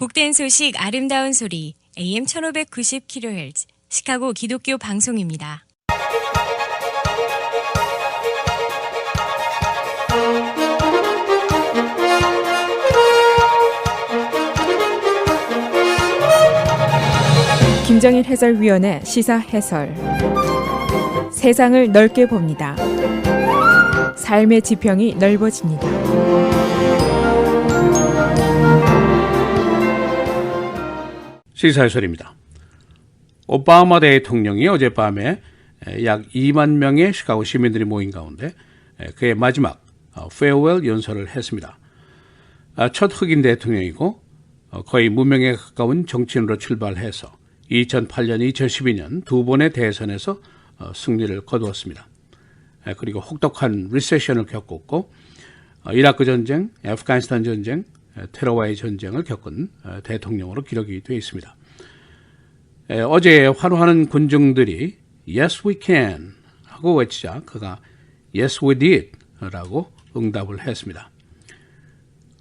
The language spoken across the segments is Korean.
복된 소식 아름다운 소리 AM 1590kHz 시카고 기독교 방송입니다. 김정일 해설위원의 시사 해설. 세상을 넓게 봅니다. 삶의 지평이 넓어집니다. 시사 해설입니다. 오바마 대통령이 어젯밤에 약 2만 명의 시카고 시민들이 모인 가운데 그의 마지막 페어웰 연설을 했습니다. 첫 흑인 대통령이고 거의 무명에 가까운 정치인으로 출발해서 2008년, 2012년 두 번의 대선에서 승리를 거두었습니다. 그리고 혹독한 리세션을 겪었고 이라크 전쟁, 아프가니스탄 전쟁, 테러와의 전쟁을 겪은 대통령으로 기록이 되어 있습니다. 어제 환호하는 군중들이 Yes we can 하고 외치자 그가 Yes we did 라고 응답을 했습니다.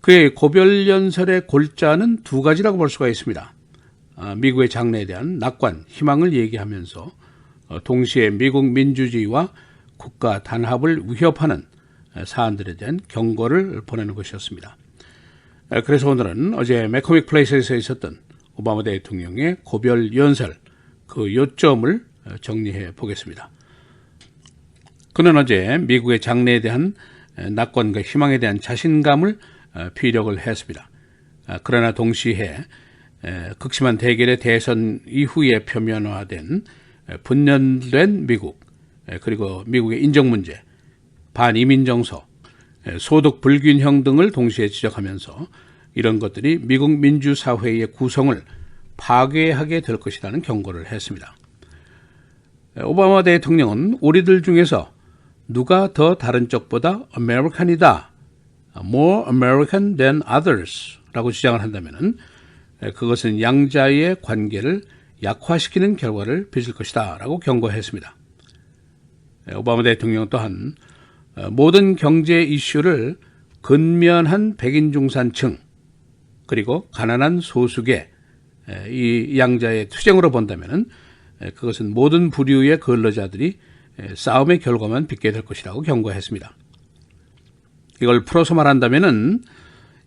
그의 고별연설의 골자는 두 가지라고 볼 수가 있습니다. 미국의 장래에 대한 낙관, 희망을 얘기하면서 동시에 미국 민주주의와 국가 단합을 위협하는 사안들에 대한 경고를 보내는 것이었습니다. 그래서 오늘은 어제 매코믹 플레이스에서 있었던 오바마 대통령의 고별 연설, 그 요점을 정리해 보겠습니다. 그는 어제 미국의 장래에 대한 낙관과 희망에 대한 자신감을 피력을 했습니다. 그러나 동시에 극심한 대결의 대선 이후에 표면화된 분열된 미국, 그리고 미국의 인정 문제, 반이민 정서, 소득 불균형 등을 동시에 지적하면서 이런 것들이 미국 민주사회의 구성을 파괴하게 될 것이라는 경고를 했습니다. 오바마 대통령은 우리들 중에서 누가 더 다른 쪽보다 아메리칸이다, more American than others 라고 주장을 한다면 그것은 양자의 관계를 약화시키는 결과를 빚을 것이다 라고 경고했습니다. 오바마 대통령 또한 모든 경제 이슈를 근면한 백인 중산층 그리고 가난한 소수계 이 양자의 투쟁으로 본다면 그것은 모든 부류의 근로자들이 싸움의 결과만 빚게 될 것이라고 경고했습니다. 이걸 풀어서 말한다면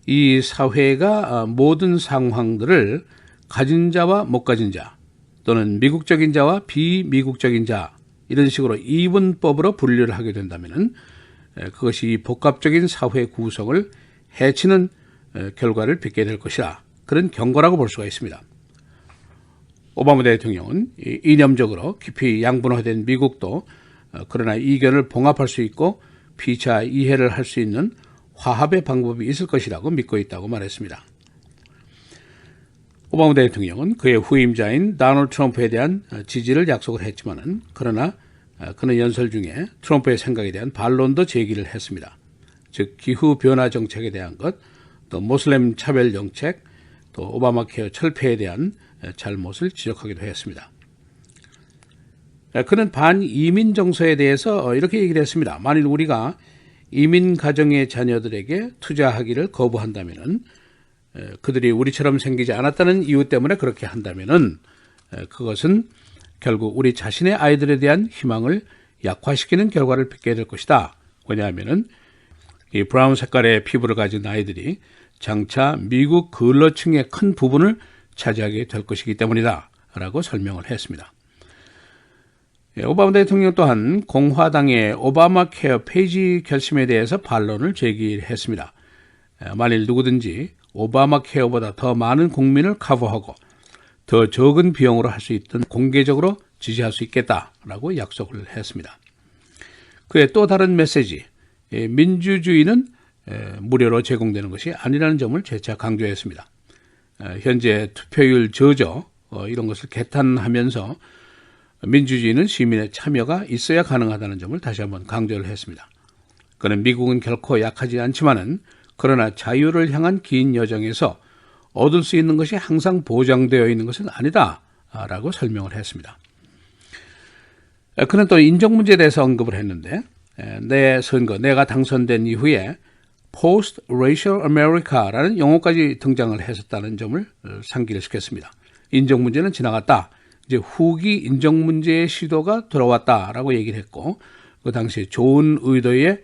이 사회가 모든 상황들을 가진 자와 못 가진 자 또는 미국적인 자와 비미국적인 자 이런 식으로 이분법으로 분류를 하게 된다면 그것이 복합적인 사회 구성을 해치는 결과를 빚게 될 것이라 그런 경고라고 볼 수가 있습니다. 오바마 대통령은 이념적으로 깊이 양분화된 미국도 그러나 이견을 봉합할 수 있고 피차 이해를 할 수 있는 화합의 방법이 있을 것이라고 믿고 있다고 말했습니다. 오바마 대통령은 그의 후임자인 도널드 트럼프에 대한 지지를 약속을 했지만은 그러나 그는 연설 중에 트럼프의 생각에 대한 반론도 제기를 했습니다. 즉 기후변화 정책에 대한 것, 또 모슬렘 차별 정책, 또 오바마 케어 철폐에 대한 잘못을 지적하기도 했습니다. 그는 반이민 정서에 대해서 이렇게 얘기를 했습니다. 만일 우리가 이민 가정의 자녀들에게 투자하기를 거부한다면 그들이 우리처럼 생기지 않았다는 이유 때문에 그렇게 한다면 그것은 결국 우리 자신의 아이들에 대한 희망을 약화시키는 결과를 빚게 될 것이다. 왜냐하면 이 브라운 색깔의 피부를 가진 아이들이 장차 미국 근로층의 큰 부분을 차지하게 될 것이기 때문이다 라고 설명을 했습니다. 오바마 대통령 또한 공화당의 오바마 케어 폐지 결심에 대해서 반론을 제기했습니다. 만일 누구든지 오바마 케어보다 더 많은 국민을 커버하고 더 적은 비용으로 할 수 있든 공개적으로 지지할 수 있겠다라고 약속을 했습니다. 그의 또 다른 메시지, 민주주의는 무료로 제공되는 것이 아니라는 점을 재차 강조했습니다. 현재 투표율 저조 이런 것을 개탄하면서 민주주의는 시민의 참여가 있어야 가능하다는 점을 다시 한번 강조를 했습니다. 그는 미국은 결코 약하지 않지만은 그러나 자유를 향한 긴 여정에서 얻을 수 있는 것이 항상 보장되어 있는 것은 아니다라고 설명을 했습니다. 그는 또 인정 문제에 대해서 언급을 했는데 내 선거, 내가 당선된 이후에 Post-Racial America라는 용어까지 등장을 했었다는 점을 상기를 시켰습니다. 인종 문제는 지나갔다. 이제 후기 인종 문제의 시도가 돌아왔다라고 얘기를 했고 그 당시에 좋은 의도의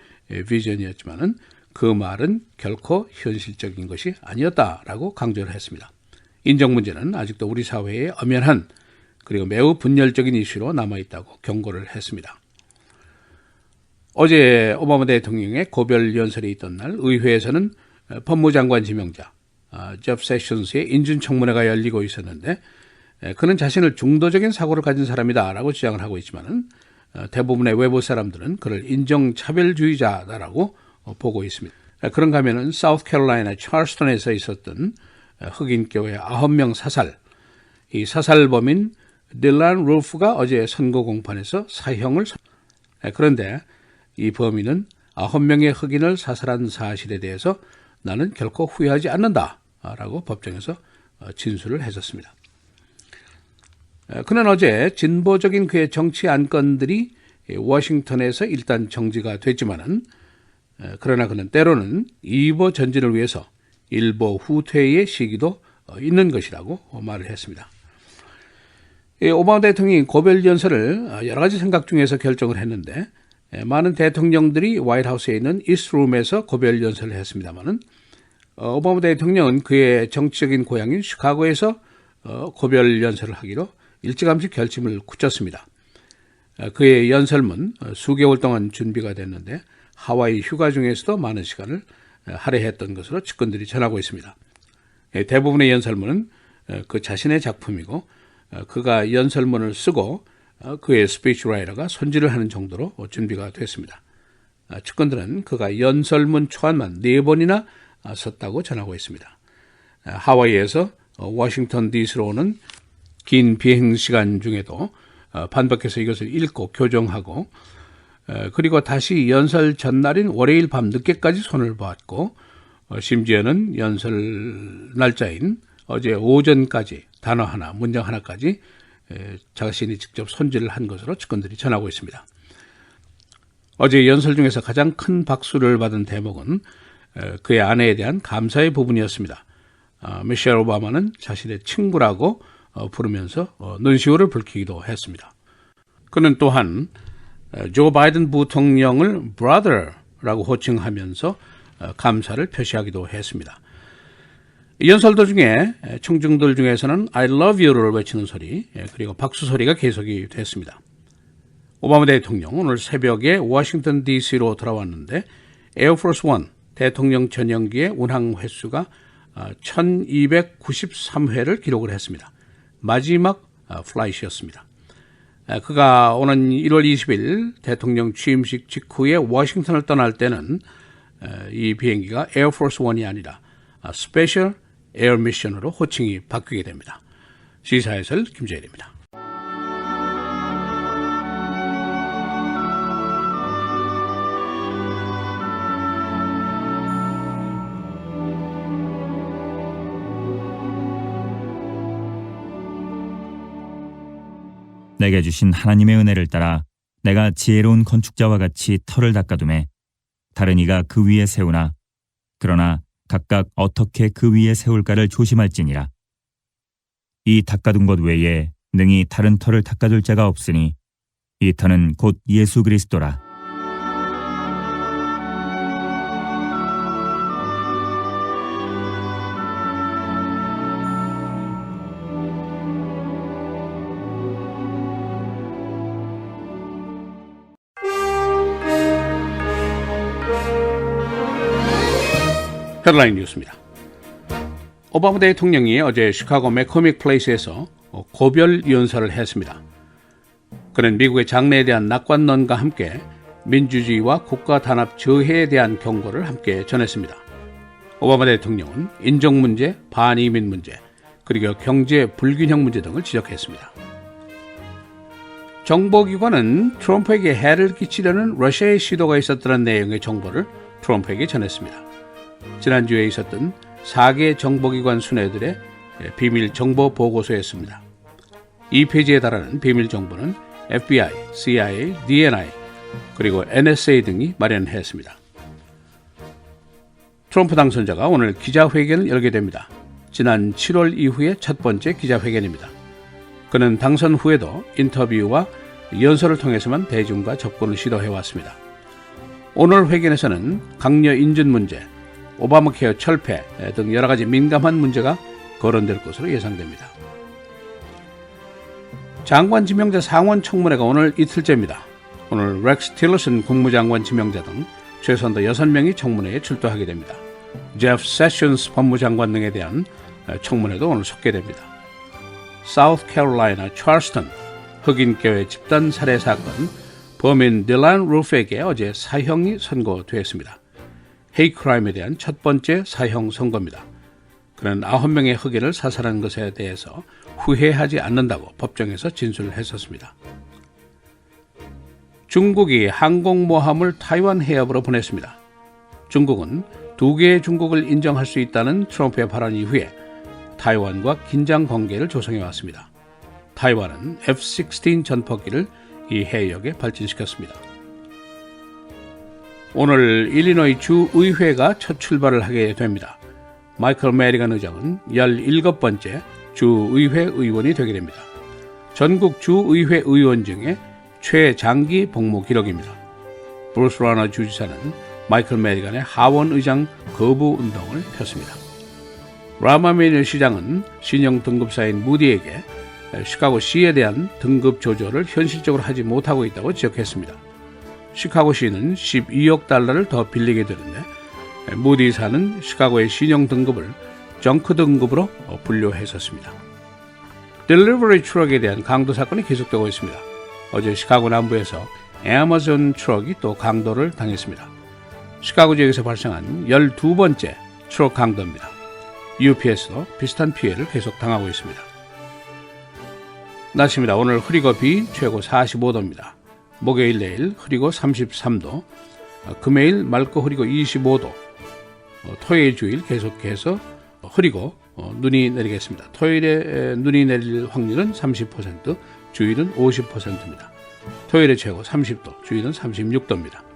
비전이었지만은 그 말은 결코 현실적인 것이 아니었다라고 강조를 했습니다. 인종 문제는 아직도 우리 사회의 엄연한 그리고 매우 분열적인 이슈로 남아있다고 경고를 했습니다. 어제 오바마 대통령의 고별 연설이 있던 날 의회에서는 법무장관 지명자 제프 세션스의 인준청문회가 열리고 있었는데 그는 자신을 중도적인 사고를 가진 사람이다라고 주장을 하고 있지만 대부분의 외부 사람들은 그를 인종차별주의자다라고 보고 있습니다. 그런가 하면은 사우스캐롤라이나 찰스턴에서 있었던 흑인 교회 9명 사살, 이 사살범인 딜란 루프가 어제 선고 공판에서 사형을 그런데 이 범인은 9명의 흑인을 사살한 사실에 대해서 나는 결코 후회하지 않는다라고 법정에서 진술을 했었습니다. 그는 어제 진보적인 그의 정치 안건들이 워싱턴에서 일단 정지가 됐지만은 그러나 그는 때로는 이보 전진을 위해서 일보 후퇴의 시기도 있는 것이라고 말을 했습니다. 오바마 대통령이 고별 연설을 여러 가지 생각 중에서 결정을 했는데 많은 대통령들이 화이트하우스에 있는 이스트룸에서 고별 연설을 했습니다만은 오바마 대통령은 그의 정치적인 고향인 시카고에서 고별 연설을 하기로 일찌감치 결심을 굳혔습니다. 그의 연설문 수개월 동안 준비가 됐는데 하와이 휴가 중에서도 많은 시간을 할애했던 것으로 측근들이 전하고 있습니다. 대부분의 연설문은 그 자신의 작품이고 그가 연설문을 쓰고 그의 스피치라이터가 손질을 하는 정도로 준비가 됐습니다. 측근들은 그가 연설문 초안만 4번이나 썼다고 전하고 있습니다. 하와이에서 워싱턴 DC로 오는 긴 비행시간 중에도 반복해서 이것을 읽고 교정하고 그리고 다시 연설 전날인 월요일 밤 늦게까지 손을 봤고 심지어는 연설 날짜인 어제 오전까지 단어 하나, 문장 하나까지 자신이 직접 손질을 한 것으로 측근들이 전하고 있습니다. 어제 연설 중에서 가장 큰 박수를 받은 대목은 그의 아내에 대한 감사의 부분이었습니다. 미셸 오바마는 자신의 친구라고 부르면서 눈시울을 붉히기도 했습니다. 그는 또한 조 바이든 부통령을 brother라고 호칭하면서 감사를 표시하기도 했습니다. 연설 도중에 청중들 중에서는 I love you를 외치는 소리 그리고 박수 소리가 계속이 됐습니다. 오바마 대통령 오늘 새벽에 워싱턴 DC로 돌아왔는데 에어포스 1 대통령 전용기의 운항 횟수가 1293회를 기록을 했습니다. 마지막 플라이트였습니다. 그가 오는 1월 20일 대통령 취임식 직후에 워싱턴을 떠날 때는 이 비행기가 에어포스 1이 아니라 스페셜 에어 미션으로 호칭이 바뀌게 됩니다. 시사해설 김재일입니다. 내게 주신 하나님의 은혜를 따라 내가 지혜로운 건축자와 같이 터를 닦아두매 다른 이가 그 위에 세우나 그러나 각각 어떻게 그 위에 세울까를 조심할지니라. 이 닦아둔 것 외에 능히 다른 터를 닦아둘 자가 없으니 이 터는 곧 예수 그리스도라. 헤드라인 뉴스입니다. 오바마 대통령이 어제 시카고 맥코믹 플레이스에서 고별 연설을 했습니다. 그는 미국의 장래에 대한 낙관론과 함께 민주주의와 국가 단합 저해에 대한 경고를 함께 전했습니다. 오바마 대통령은 인종 문제, 반이민 문제, 그리고 경제 불균형 문제 등을 지적했습니다. 정보기관은 트럼프에게 해를 끼치려는 러시아의 시도가 있었다는 내용의 정보를 트럼프에게 전했습니다. 지난주에 있었던 4개 정보기관 수뇌들의 비밀 정보 보고서였습니다. 이 페이지에 달하는 비밀 정보는 FBI, CIA, DNI, 그리고 NSA 등이 마련했습니다. 트럼프 당선자가 오늘 기자회견을 열게 됩니다. 지난 7월 이후의 첫 번째 기자회견입니다. 그는 당선 후에도 인터뷰와 연설을 통해서만 대중과 접근을 시도해왔습니다. 오늘 회견에서는 강요 인준 문제, 오바마 케어 철폐 등 여러 가지 민감한 문제가 거론될 것으로 예상됩니다. 장관 지명자 상원 청문회가 오늘 이틀째입니다. 오늘 렉스 틸러슨 국무장관 지명자 등 최소한 6명이 청문회에 출두하게 됩니다. 제프 세션스 법무장관 등에 대한 청문회도 오늘 속개됩니다. 사우스캐롤라이나 찰스턴 흑인교회 집단 살해 사건 범인 딜란 루프에게 어제 사형이 선고되었습니다. 헤이크라임에 대한 첫 번째 사형 선고입니다. 그는 9명의 흑인을 사살한 것에 대해서 후회하지 않는다고 법정에서 진술을 했었습니다. 중국이 항공모함을 타이완 해협으로 보냈습니다. 중국은 2개의 중국을 인정할 수 있다는 트럼프의 발언 이후에 타이완과 긴장 관계를 조성해왔습니다. 타이완은 F-16 전폭기를 이 해역에 발진시켰습니다. 오늘 일리노이 주의회가 첫 출발을 하게 됩니다. 마이클 메리건 의장은 17번째 주의회 의원이 되게 됩니다. 전국 주의회 의원 중에 최장기 복무 기록입니다. 브루스 라너 주지사는 마이클 메리건의 하원 의장 거부 운동을 폈습니다. 라마메일 시장은 신용 등급사인 무디에게 시카고시에 대한 등급 조절을 현실적으로 하지 못하고 있다고 지적했습니다. 시카고시는 12억 달러를 더 빌리게 되는데 무디사는 시카고의 신용 등급을 정크 등급으로 분류했었습니다. 딜리버리 트럭에 대한 강도 사건이 계속되고 있습니다. 어제 시카고 남부에서 애마존 트럭이 또 강도를 당했습니다. 시카고 지역에서 발생한 12번째 트럭 강도입니다. UPS도 비슷한 피해를 계속 당하고 있습니다. 날씨입니다. 오늘 흐리고 비 최고 45도입니다. 목요일 내일 흐리고 33도, 금요일 맑고 흐리고 25도, 토요일 주일 계속해서 흐리고 눈이 내리겠습니다. 토요일에 눈이 내릴 확률은 30%, 주일은 50%입니다. 토요일에 최고 30도, 주일은 36도입니다.